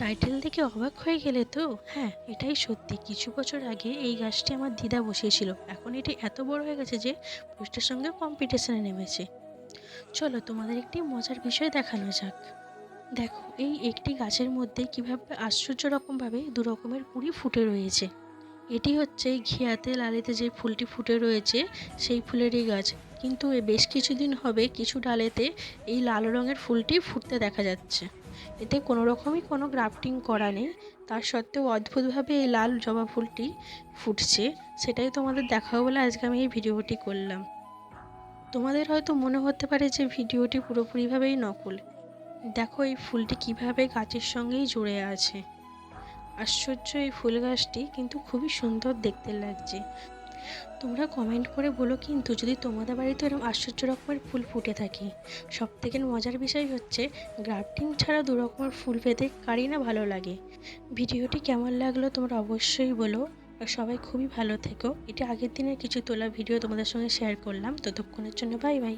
Title দেখে অবাক হয়ে গেলে তো? হ্যাঁ, এটাই সত্যি। কিছু বছর আগে এই গাছটি আমার দিদা বসিয়েছিল। এখন এটি এত বড় হয়ে গেছে যে পোস্টের সঙ্গে কম্পিটিশনে নেমেছে। চলো তোমাদের একটি মজার বিষয় দেখানো যাক। দেখো, এই একটি গাছের মধ্যে কিভাবে আশ্চর্য রকমভাবে দু রকমের কুঁড়ি ফুটে রয়েছে। এটি হচ্ছে ঘিয়াতে লালিতে যে ফুলটি ফুটে রয়েছে সেই ফুলেরই গাছ। কিন্তু বেশ কিছুদিন হবে কিছু ডালেতে এই লাল রঙের ফুলটি ফুটতে দেখা যাচ্ছে। এতে কোনো রকমই কোনো গ্রাফটিং করা নেই, তার সত্ত্বেও অদ্ভুতভাবে এই লাল জবা ফুলটি ফুটছে। সেটাই তোমাদের দেখাবো বলে আজকে আমি এই ভিডিওটি করলাম। তোমাদের হয়তো মনে হতে পারে যে ভিডিওটি পুরোপুরিভাবেই নকল। দেখো এই ফুলটি কিভাবে গাছের সঙ্গেই জুড়ে আছে। আশ্চর্য এই ফুল গাছটি কিন্তু খুবই সুন্দর দেখতে লাগছে। তোমরা কমেন্ট করে বলো কিন্তু যদি তোমাদের বাড়িতে এরকম আশ্চর্য রকমের ফুল ফুটে থাকে। সবথেকে মজার বিষয় হচ্ছে গ্রাফটিং ছাড়া দু রকমের ফুল পেতে কারই না ভালো লাগে। ভিডিওটি কেমন লাগলো তোমরা অবশ্যই বলো। আর সবাই খুবই ভালো থেকো। এটা আগের দিনের কিছু তোলা ভিডিও তোমাদের সঙ্গে শেয়ার করলাম। ততক্ষণের জন্য বাই বাই।